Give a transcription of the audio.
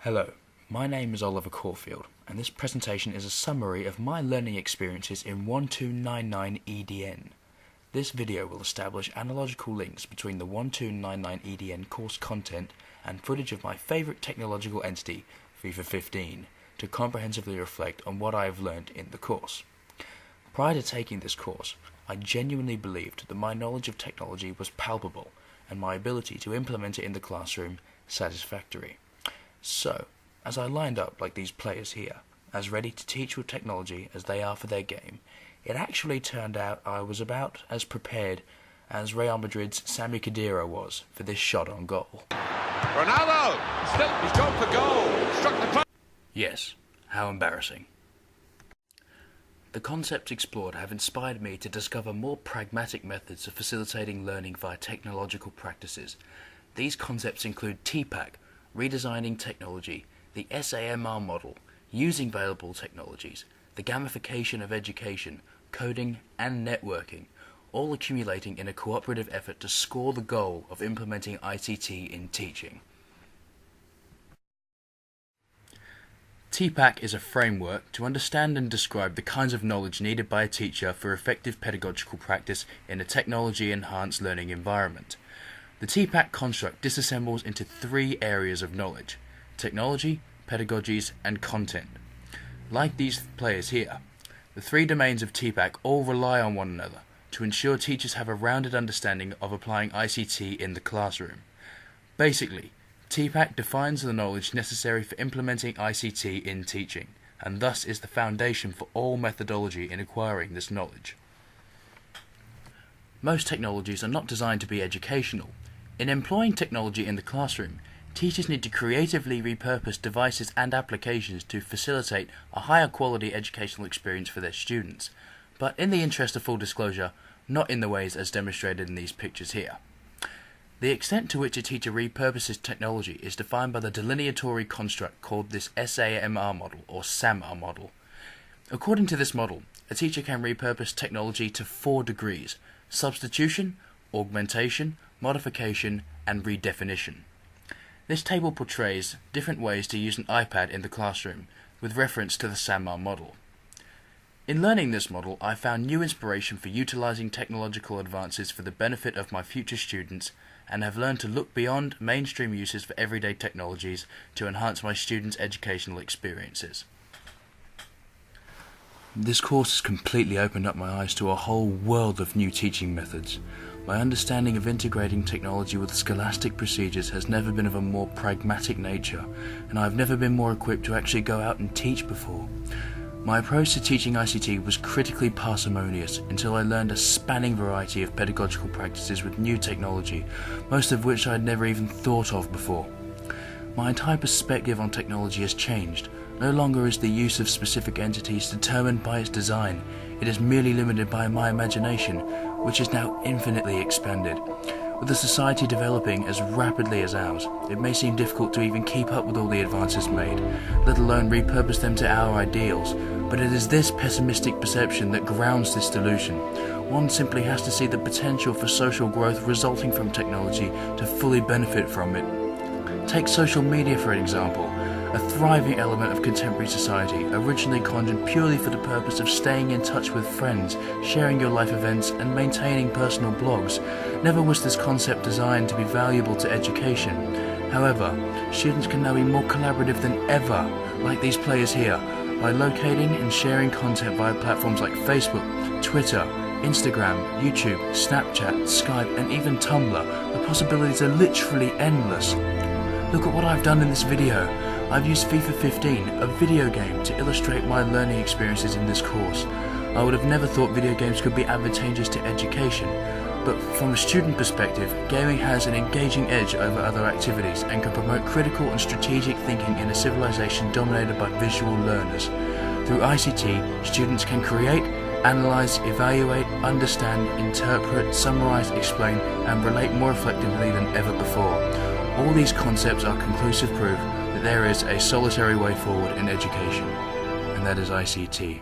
Hello, my name is Oliver Caulfield, and this presentation is a summary of my learning experiences in 1299 EDN. This video will establish analogical links between the 1299 EDN course content and footage of my favourite technological entity, FIFA 15, to comprehensively reflect on what I have learned in the course. Prior to taking this course, I genuinely believed that my knowledge of technology was palpable and my ability to implement it in the classroom satisfactory. So, as I lined up like these players here, as ready to teach with technology as they are for their game, it actually turned out I was about as prepared as Real Madrid's Sami Khedira was for this shot on goal. Ronaldo! He's gone for goal! Struck the post! Yes, how embarrassing. The concepts explored have inspired me to discover more pragmatic methods of facilitating learning via technological practices. These concepts include TPAC, redesigning technology, the SAMR model, using available technologies, the gamification of education, coding and networking, all accumulating in a cooperative effort to score the goal of implementing ICT in teaching. TPAC is a framework to understand and describe the kinds of knowledge needed by a teacher for effective pedagogical practice in a technology-enhanced learning environment. The TPAC construct disassembles into three areas of knowledge: technology, pedagogies, and content. Like these players here, the three domains of TPAC all rely on one another to ensure teachers have a rounded understanding of applying ICT in the classroom. Basically, TPAC defines the knowledge necessary for implementing ICT in teaching, and thus is the foundation for all methodology in acquiring this knowledge. Most technologies are not designed to be educational. In employing technology in the classroom, teachers need to creatively repurpose devices and applications to facilitate a higher quality educational experience for their students, but in the interest of full disclosure, not in the ways as demonstrated in these pictures here. The extent to which a teacher repurposes technology is defined by the delineatory construct called this SAMR model or SAMR model. According to this model, a teacher can repurpose technology to 4 degrees: substitution, augmentation, modification, and redefinition. This table portrays different ways to use an iPad in the classroom, with reference to the SAMR model. In learning this model, I found new inspiration for utilizing technological advances for the benefit of my future students, and have learned to look beyond mainstream uses for everyday technologies to enhance my students' educational experiences. This course has completely opened up my eyes to a whole world of new teaching methods. My understanding of integrating technology with scholastic procedures has never been of a more pragmatic nature, and I've never been more equipped to actually go out and teach before. My approach to teaching ICT was critically parsimonious until I learned a spanning variety of pedagogical practices with new technology, most of which I had never even thought of before. My entire perspective on technology has changed. No longer is the use of specific entities determined by its design. It is merely limited by my imagination, which is now infinitely expanded. With a society developing as rapidly as ours, it may seem difficult to even keep up with all the advances made, let alone repurpose them to our ideals, but it is this pessimistic perception that grounds this delusion. One simply has to see the potential for social growth resulting from technology to fully benefit from it. Take social media for example, a thriving element of contemporary society, originally conjured purely for the purpose of staying in touch with friends, sharing your life events, and maintaining personal blogs. Never was this concept designed to be valuable to education. However, students can now be more collaborative than ever, like these players here, by locating and sharing content via platforms like Facebook, Twitter, Instagram, YouTube, Snapchat, Skype, and even Tumblr. The possibilities are literally endless. Look at what I've done in this video. I've used FIFA 15, a video game, to illustrate my learning experiences in this course. I would have never thought video games could be advantageous to education, but from a student perspective, gaming has an engaging edge over other activities and can promote critical and strategic thinking in a civilization dominated by visual learners. Through ICT, students can create, analyze, evaluate, understand, interpret, summarize, explain, and relate more effectively than ever before. All these concepts are conclusive proof that there is a solitary way forward in education, and that is ICT.